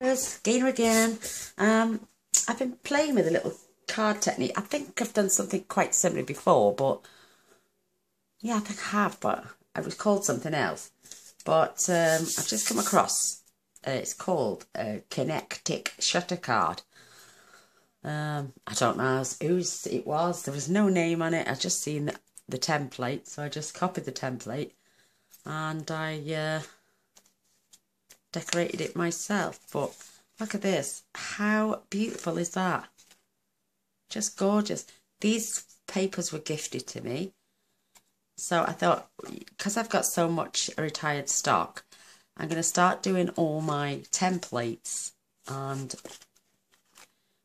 Gainer again. I've been playing with a little card technique. I think I've done something quite similar before, but yeah, I think I have, but it was called something else. But I've just come across, it's called a Kinetic shutter card. I don't know whose it was. There was no name on it. I just seen the template, so I just copied the template and I decorated it myself. But look at this. How beautiful is that? Just gorgeous. These papers were gifted to me. So I thought, because I've got so much retired stock, I'm going to start doing all my templates and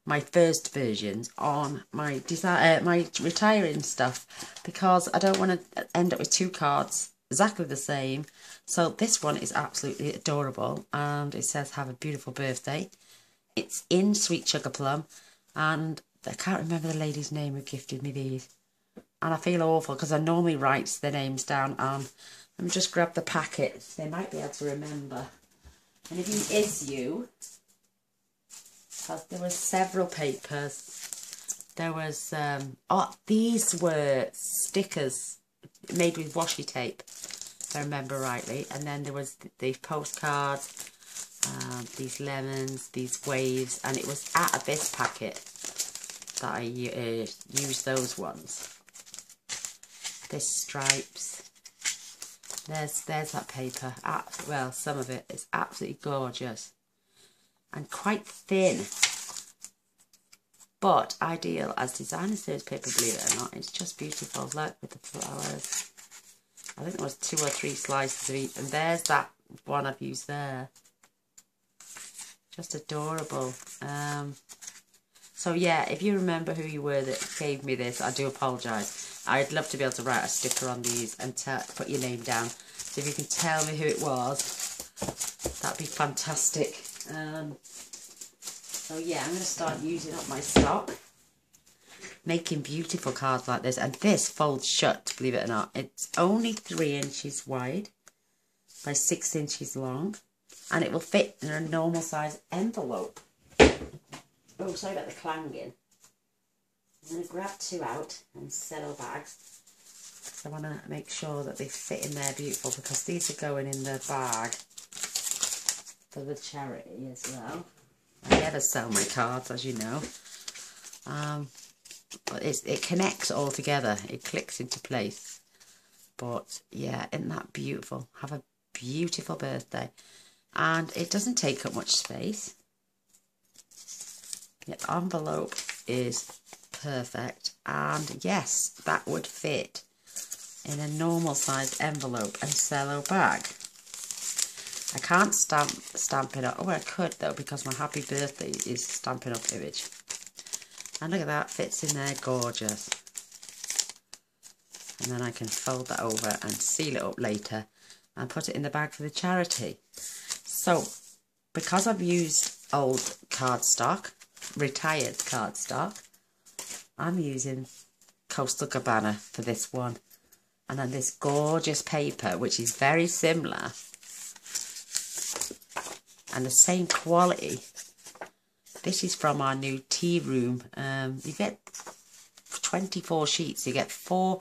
my first versions on my design, my retiring stuff, because I don't want to end up with two cards exactly the same. So this one is absolutely adorable, and it says "Have a beautiful birthday." It's in Sweet Sugar Plum, and I can't remember the lady's name who gifted me these, and I feel awful because I normally write their names down. And let me just grab the packet. They might be able to remember. And if you issue, because there were several papers. There was oh, these were stickers made with washi tape, if I remember rightly. And then there was the postcards, these lemons, these waves, and it was out of this packet that I used those ones. This stripes. There's that paper. Well, some of it is absolutely gorgeous and quite thin, but ideal as designer series paper, believe it or not. It's just beautiful. Look, with the flowers. I think there was 2 or 3 slices of each, and there's that one I've used there. Just adorable. So yeah, if you remember who you were that gave me this, I do apologise. I'd love to be able to write a sticker on these and put your name down. So if you can tell me who it was, that'd be fantastic. So yeah, I'm going to start using up my stock, making beautiful cards like this. And this folds shut, believe it or not. It's only 3 inches wide by 6 inches long, and it will fit in a normal size envelope. Oh, sorry about the clanging. I'm going to grab 2 out and cello bags. So I want to make sure that they fit in there beautiful, because these are going in the bag for the charity as well. I never sell my cards, as you know. But it connects all together. It clicks into place. But yeah, isn't that beautiful? Have a beautiful birthday. And it doesn't take up much space. The envelope is perfect. And yes, that would fit in a normal sized envelope and cello bag. I can't Stampin' Up. Oh, I could though, because my happy birthday is Stampin' Up image. And look at that, fits in there, gorgeous. And then I can fold that over and seal it up later and put it in the bag for the charity. So, because I've used old cardstock, retired cardstock, I'm using Coastal Cabana for this one. And then this gorgeous paper, which is very similar and the same quality. This is from our new tea room. You get 24 sheets. You get 4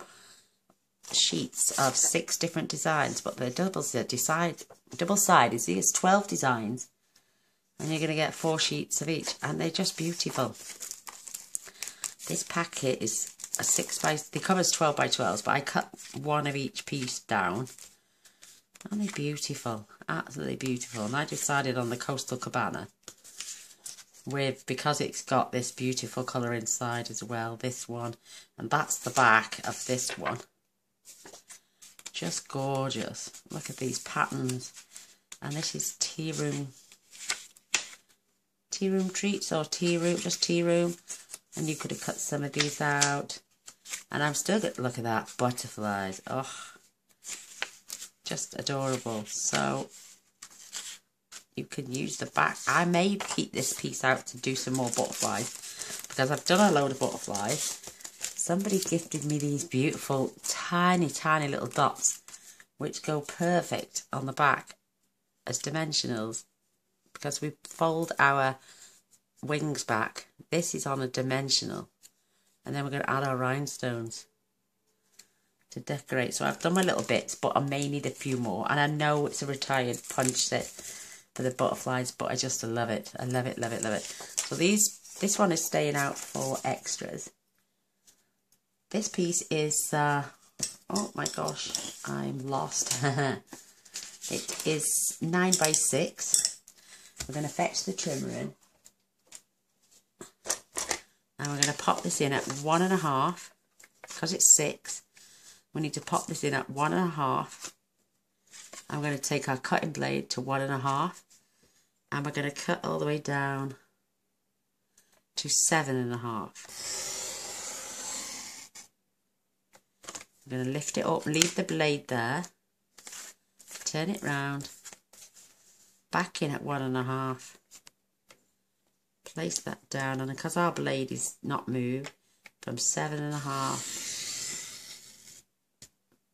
sheets of 6 different designs, but the double side is these 12 designs, and you're going to get 4 sheets of each, and they're just beautiful. This packet is a 6 by, the cover's 12 by 12s, but I cut 1 of each piece down. Aren't they beautiful? Absolutely beautiful. And I decided on the Coastal Cabana because it's got this beautiful colour inside as well, this one. And that's the back of this one. Just gorgeous. Look at these patterns. And this is tea room treats, or just tea room. And you could have cut some of these out. And I'm still getting, look at that, butterflies. Oh, just adorable. So you can use the back. I may keep this piece out to do some more butterflies, because I've done a load of butterflies. Somebody gifted me these beautiful tiny little dots, which go perfect on the back as dimensionals because we fold our wings back. This is on a dimensional, and then we're going to add our rhinestones to decorate. So I've done my little bits, but I may need a few more, and I know it's a retired punch set for the butterflies, but I just love it. I love it, love it, love it. So this one is staying out for extras. This piece is oh my gosh, I'm lost. It is 9 by 6. We're going to fetch the trimmer in, and we're going to pop this in at 1.5, because it's 6. We need to pop this in at 1.5. I'm going to take our cutting blade to 1.5, and we're going to cut all the way down to 7.5. I'm going to lift it up, leave the blade there, turn it round, back in at 1.5, place that down, and because our blade is not moved, from 7.5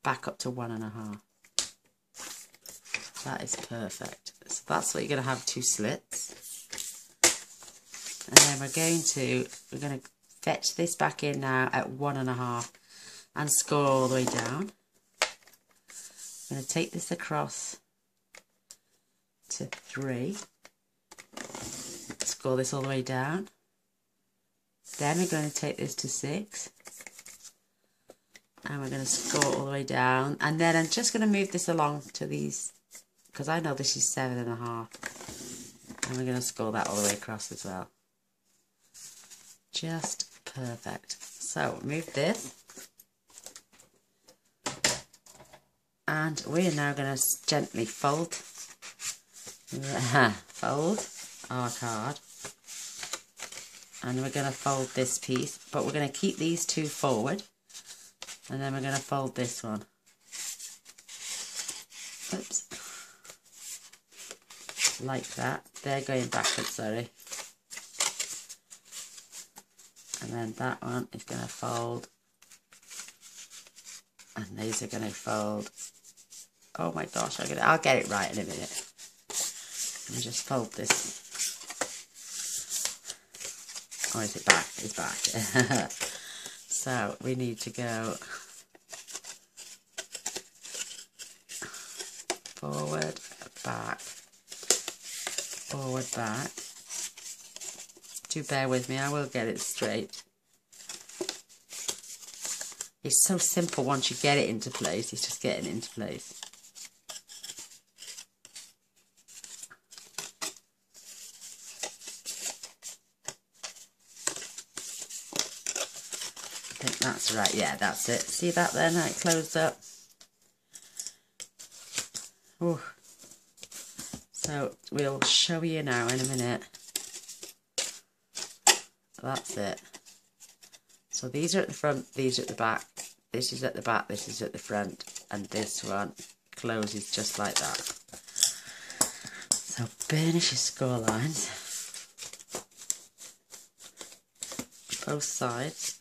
back up to 1.5. That is perfect. So that's what you're going to have, 2 slits. And then we're going to fetch this back in now at 1.5 and score all the way down. I'm going to take this across to 3. Score this all the way down. Then we're going to take this to 6. And we're going to score all the way down. And then I'm just going to move this along to these, because I know this is 7.5. And we're going to score that all the way across as well. Just perfect. So move this. And we are now going to gently fold our card. And we're going to fold this piece, but we're going to keep these 2 forward. And then we're going to fold this one. Oops. Like that. They're going backwards, sorry. And then that one is going to fold. And these are going to fold. Oh my gosh, I'll get it right in a minute. Let me just fold this. Oh, is it back? It's back. So we need to go forward, back, forward, back. Do bear with me, I will get it straight. It's so simple once you get it into place, it's just getting it into place. I think that's right, yeah, that's it. See that then, how it closed up? Ooh. So we'll show you now in a minute. That's it. So these are at the front, these are at the back, this is at the back, this is at the front, and this one closes just like that. So burnish your score lines, both sides,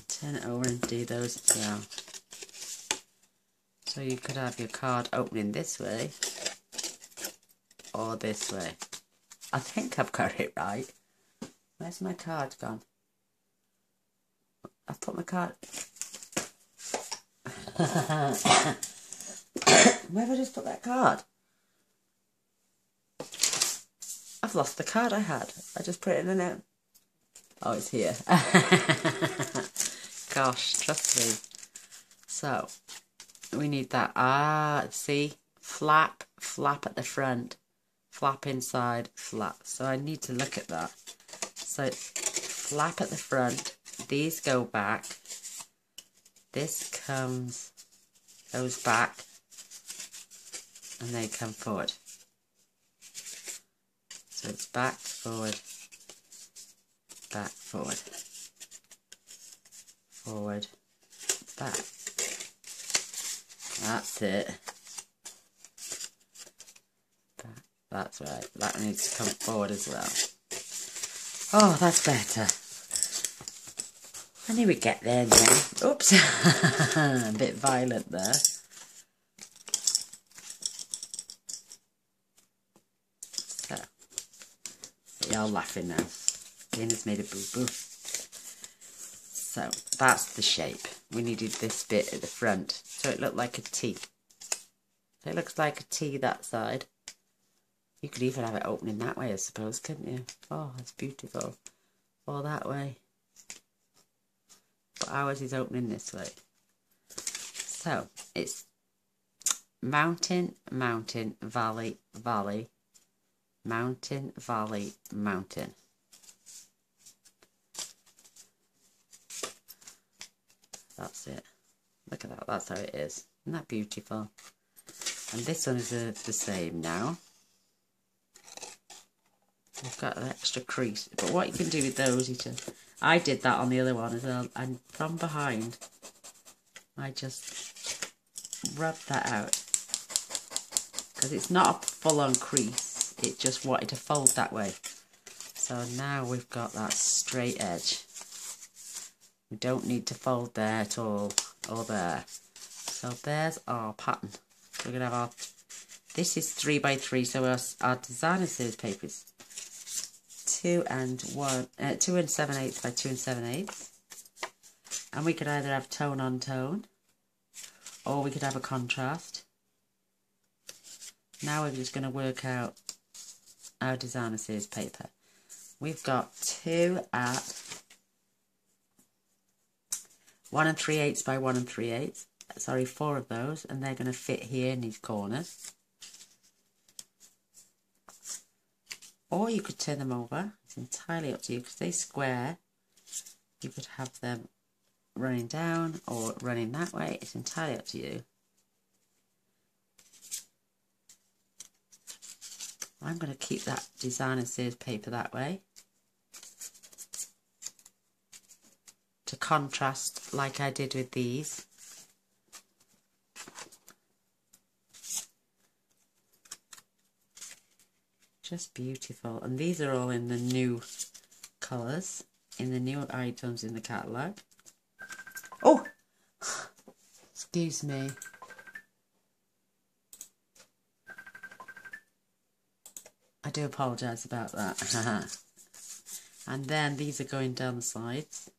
turn it over and do those as well. So you could have your card opening this way, or this way. I think I've got it right. Where's my card gone? I've put my card... Where have I just put that card? I've lost the card I had. I just put it in the note. Oh, it's here. Gosh, trust me. So, we need that. Ah, see? Flap, flap at the front. Flap inside, flap. So I need to look at that. So it's flap at the front, these go back, this goes back, and they come forward. So it's back, forward, forward, back. That's it. Back. That's right, that needs to come forward as well. Oh, that's better. I knew we'd get there then. Oops. A bit violent there. You're laughing now. Dana's made a boo-boo. So that's the shape. We needed this bit at the front so it looked like a T. So it looks like a T that side. You could even have it opening that way, I suppose, couldn't you? Oh, it's beautiful. Or that way. But ours is opening this way. So it's mountain, mountain, valley, valley, mountain, valley, mountain. That's it. Look at that. That's how it is. Isn't that beautiful? And this one is the same now. We've got an extra crease. But what you can do with those is just... I did that on the other one as well. And from behind, I just rub that out. Because it's not a full-on crease. It just wanted to fold that way. So now we've got that straight edge. We don't need to fold there at all, or there. So there's our pattern. We're going to have our, this is 3 by 3, so our designer series paper is 2 and 7/8 by 2 7/8. And we could either have tone on tone, or we could have a contrast. Now we're just going to work out our designer series paper. We've got 2 at 1 3/8 by 1 3/8. Sorry, 4 of those, and they're going to fit here in these corners. Or you could turn them over. It's entirely up to you, because they square. You could have them running down or running that way. It's entirely up to you. I'm going to keep that designer series paper that way, to contrast like I did with these. Just beautiful. And these are all in the new colours, in the new items in the catalogue. Oh! Excuse me. I do apologise about that. And then these are going down the sides.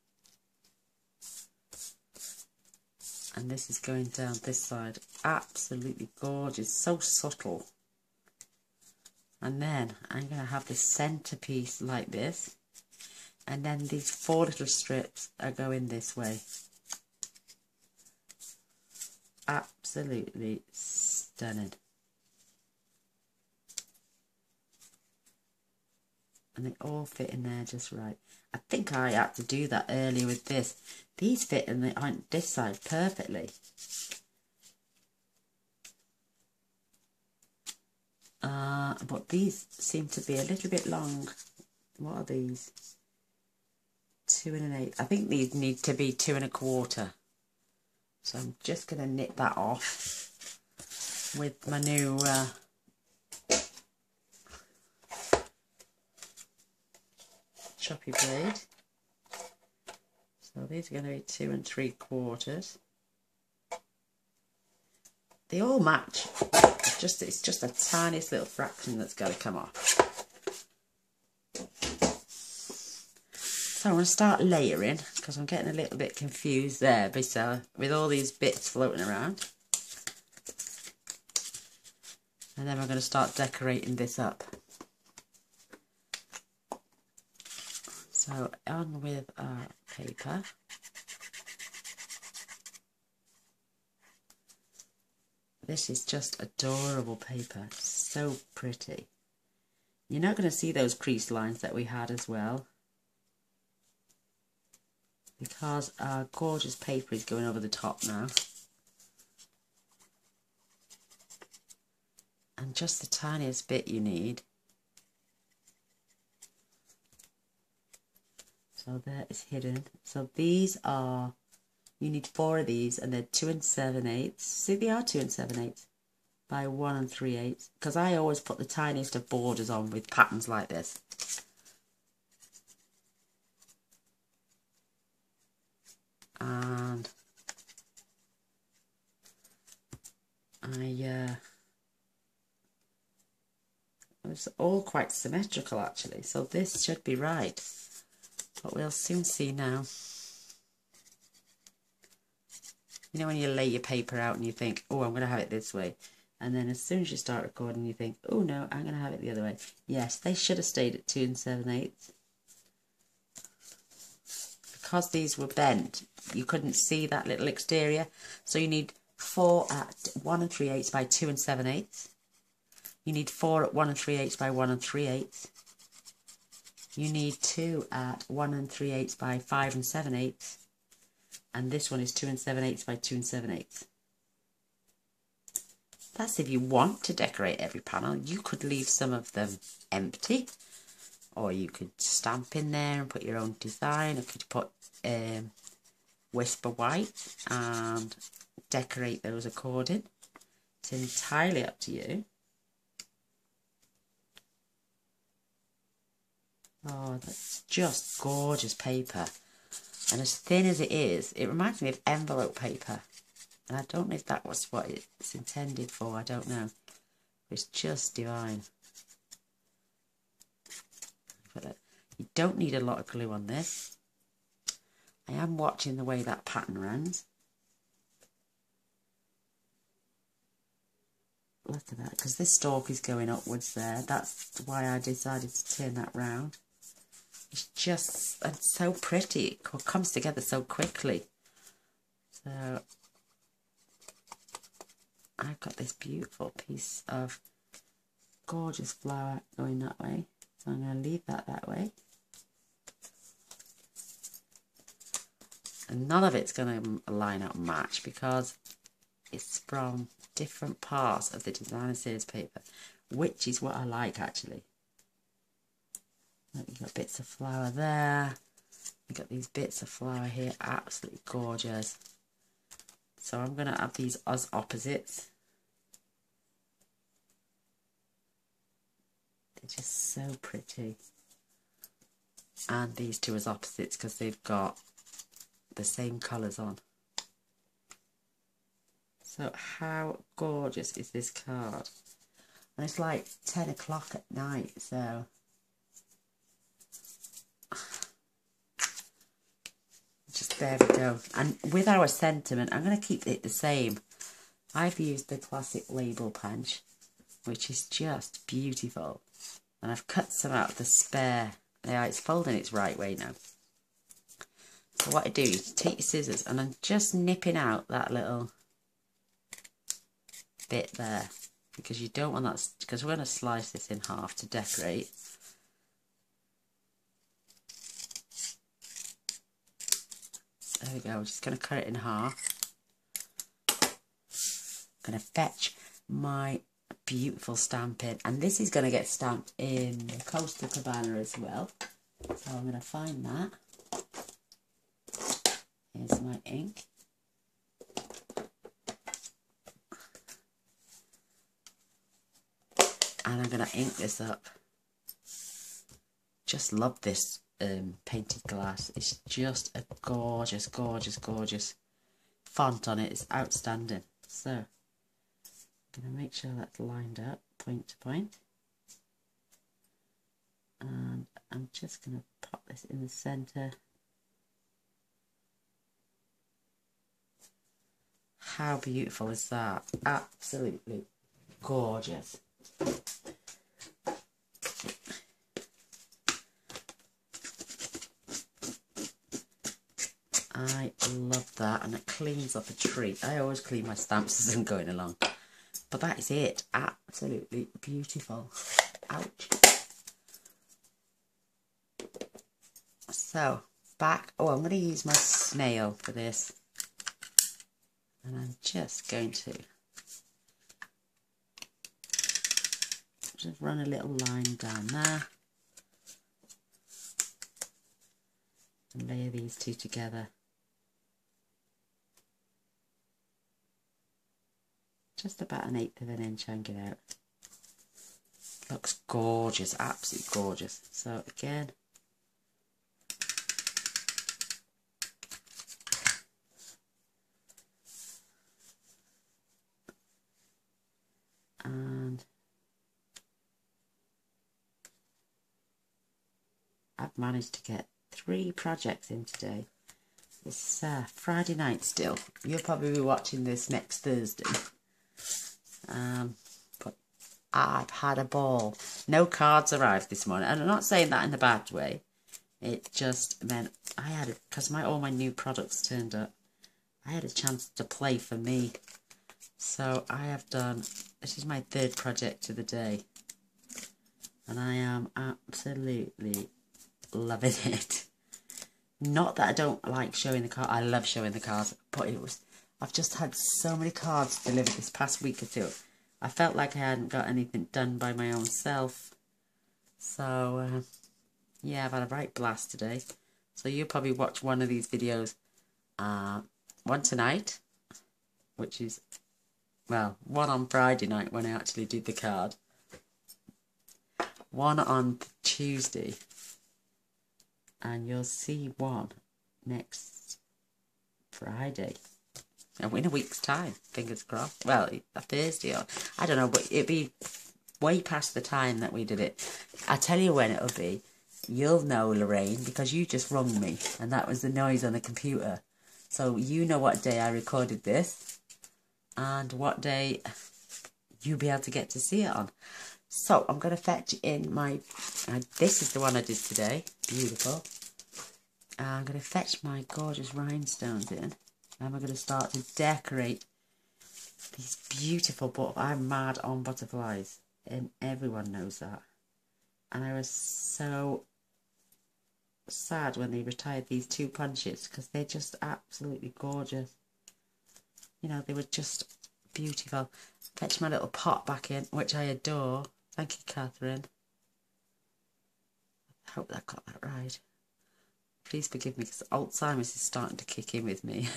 And this is going down this side. Absolutely gorgeous. So subtle. And then I'm going to have the centerpiece like this. And then these 4 little strips are going this way. Absolutely stunning. And they all fit in there just right. I think I had to do that earlier with this. These fit in on this side perfectly. But these seem to be a little bit long. What are these? 2 1/8. I think these need to be 2 1/4. So I'm just going to knit that off with my new choppy blade. So these are going to be 2 3/4. They all match. It's just a tiniest little fraction that's got to come off. So I'm going to start layering, because I'm getting a little bit confused there with all these bits floating around. And then we're going to start decorating this up. So on with our paper. This is just adorable paper, so pretty. You're not going to see those crease lines that we had as well, because our gorgeous paper is going over the top now. And just the tiniest bit you need. So there is hidden. So these are, you need 4 of these, and they're 2 7/8. See, they are 2 7/8 by 1 3/8. Because I always put the tiniest of borders on with patterns like this. And It's all quite symmetrical actually, so this should be right. But we'll soon see now. You know when you lay your paper out and you think, oh, I'm going to have it this way. And then as soon as you start recording, you think, oh no, I'm going to have it the other way. Yes, they should have stayed at 2 7/8. Because these were bent, you couldn't see that little exterior. So you need 4 at 1 3/8 by 2 7/8. You need 4 at 1 3/8 by 1 3/8. You need 2 at 1 3/8 by 5 7/8. And this one is 2 7/8 by 2 7/8. That's if you want to decorate every panel. You could leave some of them empty, or you could stamp in there and put your own design, or could put Whisper White and decorate those according. It's entirely up to you. Oh, that's just gorgeous paper. And as thin as it is, it reminds me of envelope paper. And I don't know if that was what it's intended for, I don't know. It's just divine. You don't need a lot of glue on this. I am watching the way that pattern runs. Look at that, because this stalk is going upwards there. That's why I decided to turn that round. It's just so pretty. It comes together so quickly. So I've got this beautiful piece of gorgeous flower going that way. So I'm going to leave that way. And none of it's going to line up and match because it's from different parts of the designer series paper, which is what I like actually. You've got bits of flower there. You've got these bits of flower here, absolutely gorgeous. So I'm going to add these as opposites. They're just so pretty. And these two as opposites because they've got the same colours on. So how gorgeous is this card? And it's like 10 o'clock at night, so just there we go. And with our sentiment, I'm going to keep it the same. I've used the classic label punch, which is just beautiful. And I've cut some out of the spare. Yeah, it's folding its right way now. So what I do is take your scissors and I'm just nipping out that little bit there. Because you don't want that, because we're going to slice this in half to decorate. There we go, we're just going to cut it in half. I'm going to fetch my beautiful Stampin', and this is going to get stamped in the Coastal Cabana as well. So I'm going to find that. Here's my ink. And I'm going to ink this up. Just love this painted glass. It's just a gorgeous, gorgeous, gorgeous font on it. It's outstanding. So I'm going to make sure that's lined up point to point. And I'm just going to pop this in the centre. How beautiful is that? Absolutely gorgeous. I love that, and it cleans up a treat. I always clean my stamps as I'm going along. But that is it. Absolutely beautiful. Ouch. So, back. Oh, I'm going to use my snail for this. And I'm just going to just run a little line down there. And layer these two together. Just about 1/8 of an inch, hang it out. Looks gorgeous, absolutely gorgeous. So again, and managed to get 3 projects in today. It's Friday night still. You'll probably be watching this next Thursday. But I've had a ball. No cards arrived this morning. And I'm not saying that in a bad way. It just meant I had it, because all my new products turned up. I had a chance to play for me. So I have done, this is my 3rd project of the day. And I am absolutely loving it. Not that I don't like showing the card. I love showing the cards. But I've just had so many cards delivered this past week or two. I felt like I hadn't got anything done by my own self. So, yeah, I've had a right blast today. So you'll probably watch one of these videos. One tonight, which is, well, one on Friday night when I actually did the card. One on Tuesday. And you'll see one next Friday. In a week's time, fingers crossed. Well, a Thursday or, I don't know, but it'd be way past the time that we did it. I tell you when it'll be. You'll know, Lorraine, because you just rung me. And that was the noise on the computer. So you know what day I recorded this. And what day you'll be able to get to see it on. So, I'm going to fetch in my... this is the one I did today. Beautiful. I'm going to fetch my gorgeous rhinestones in. And we're going to start to decorate these beautiful butterflies. I'm mad on butterflies. And everyone knows that. And I was so sad when they retired these 2 punches. Because they're just absolutely gorgeous. You know, they were just beautiful. Fetch my little pot back in, which I adore. Thank you, Catherine. I hope that got that right. Please forgive me, because Alzheimer's is starting to kick in with me.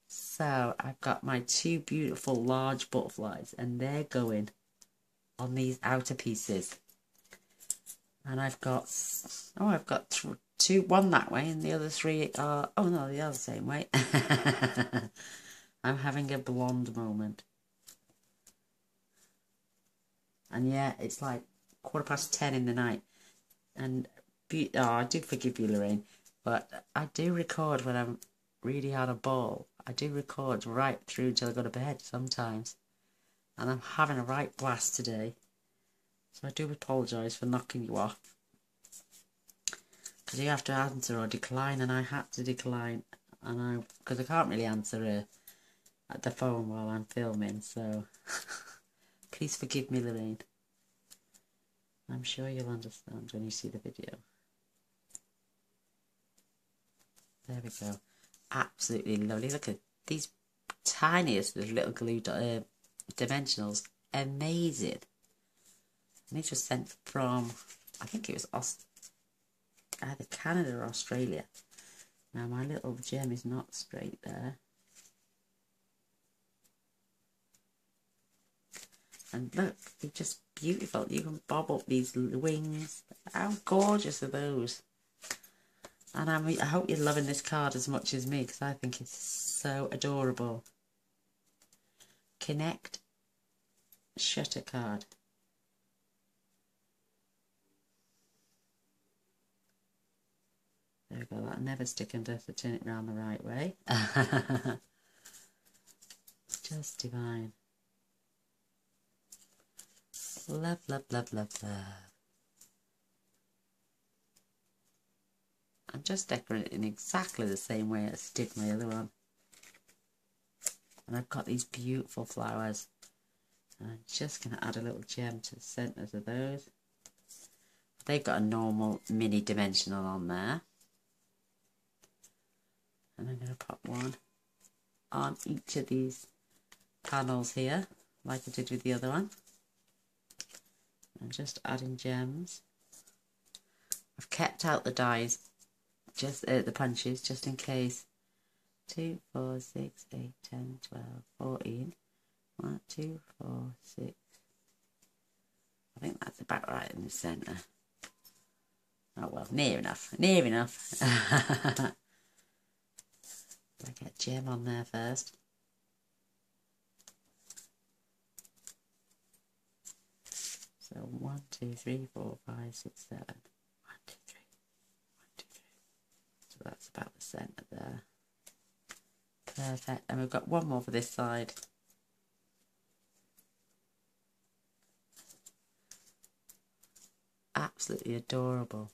So, I've got my 2 beautiful large butterflies, and they're going on these outer pieces. And I've got, I've got 2, one that way, and the other 3 are, oh no, the other same way. I'm having a blonde moment. And yeah, it's like 10:15 in the night. And, I do forgive you, Lorraine. But I do record when I'm really had a ball. I do record right through till I go to bed sometimes. And I'm having a right blast today. So I do apologise for knocking you off. Because you have to answer or decline. And I had to decline. And because I can't really answer at the phone while I'm filming. So... Please forgive me, Lorraine. I'm sure you'll understand when you see the video. There we go. Absolutely lovely. Look at these tiniest little glue dimensionals. Amazing. And these were sent from, I think it was either Canada or Australia. Now my little gem is not straight there. And look, they're just beautiful. You can bob up these wings. How gorgeous are those? And I hope you're loving this card as much as me, because I think it's so adorable. Connect shutter card. There we go. That'll never stick unless I turn it around the right way. Just divine. Love, love, love, love, love. I'm just decorating exactly the same way as I did my other one. And I've got these beautiful flowers. And I'm just going to add a little gem to the centres of those. They've got a normal mini dimensional on there. And I'm going to pop one on each of these panels here, like I did with the other one. I'm just adding gems. I've kept out the dies, just the punches, just in case. 2, 4, 6, 8, 10, 12, 14. 1, 2, 4, 6. I think that's about right in the centre. Oh well, near enough. Near enough. I get gem on there first. So 1, 2, 3, 4, 5, 6, 7. 1, 2, 3, that's about the centre there. Perfect. And we've got one more for this side. Absolutely adorable.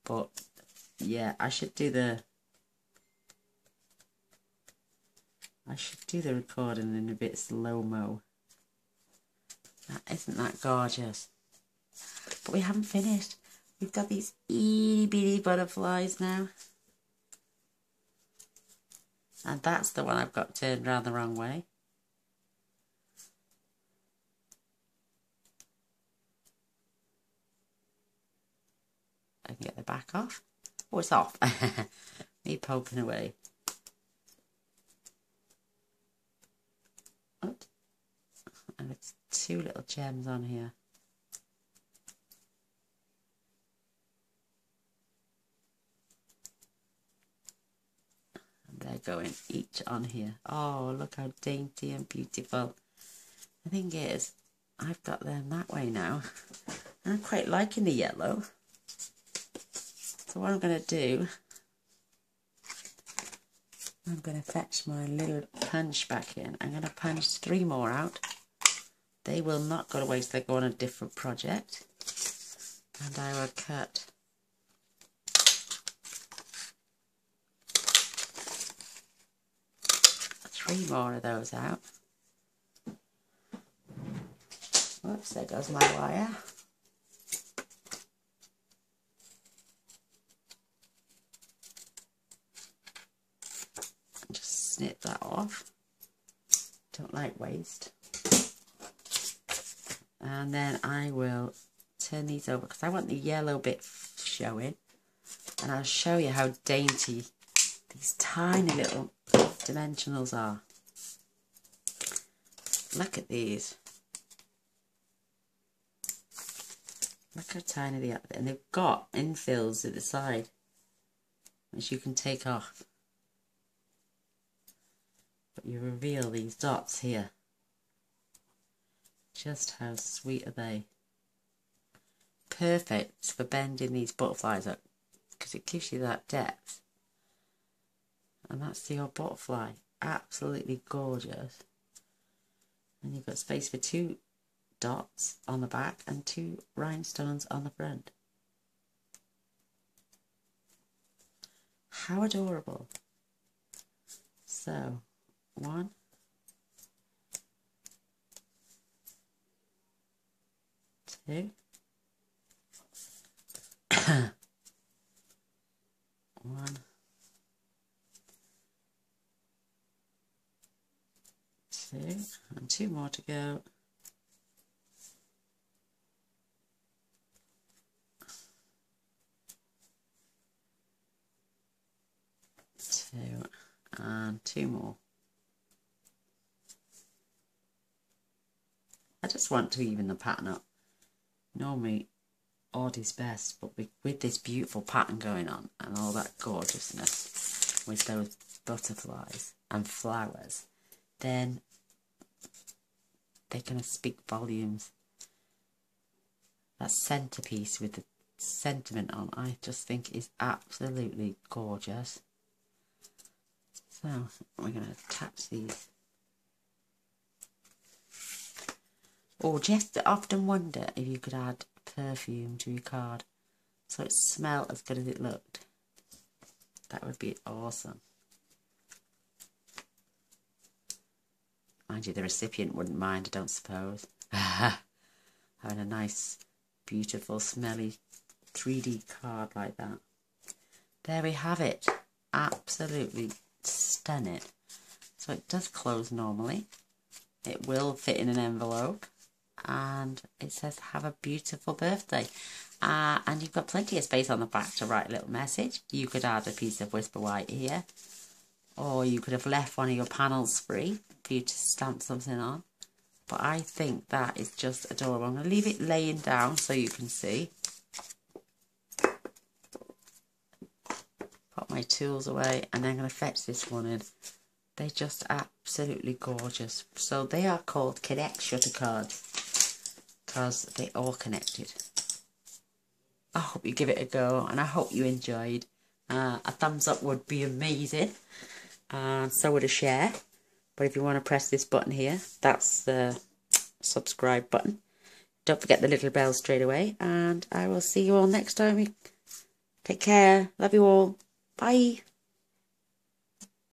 But yeah, I should do the recording in a bit slow-mo. Isn't that gorgeous? But we haven't finished. We've got these itty bitty butterflies now. And that's the one I've got turned around the wrong way. I can get the back off. Oh, it's off. Me poking away. Oops. And it's two little gems on here. And they're going each on here. Oh, look how dainty and beautiful. The thing is, I've got them that way now. And I'm quite liking the yellow. So what I'm going to do, I'm going to fetch my little punch back in. I'm going to punch 3 more out. They will not go to waste, they go on a different project. And I will cut 3 more of those out. Whoops, there goes my wire. Just snip that off. Don't like waste. And then I will turn these over because I want the yellow bit showing. And I'll show you how dainty these tiny little dimensionals are. Look at these. Look how tiny they are. And they've got infills at the side, which you can take off. But you reveal these dots here. Just how sweet are they? Perfect for bending these butterflies up because it gives you that depth. And that's your butterfly. Absolutely gorgeous. And you've got space for 2 dots on the back and 2 rhinestones on the front. How adorable. So, 1, 2, 1, 2, and 2 more to go. 2 and 2 more. I just want to even the pattern up. Normally odd is best, but with this beautiful pattern going on and all that gorgeousness with those butterflies and flowers, then they're going to speak volumes. That centerpiece with the sentiment on, I just think is absolutely gorgeous. So we're going to attach these. Or just often wonder if you could add perfume to your card so it smelled as good as it looked. That would be awesome. Mind you, the recipient wouldn't mind, I don't suppose. Having a nice, beautiful, smelly 3D card like that. There we have it. Absolutely stunning. So it does close normally. It will fit in an envelope. And it says, have a beautiful birthday. And you've got plenty of space on the back to write a little message. You could add a piece of Whisper White here. Or you could have left one of your panels free for you to stamp something on. But I think that is just adorable. I'm going to leave it laying down so you can see. Pop my tools away and then I'm going to fetch this one in. They're just absolutely gorgeous. So they are called Kinetic shutter cards because they're all connected. I hope you give it a go and I hope you enjoyed. A thumbs up would be amazing, and so would a share. But if you want to press this button here, that's the subscribe button. Don't forget the little bell straight away, and I will see you all next time. Take care. Love you all. Bye.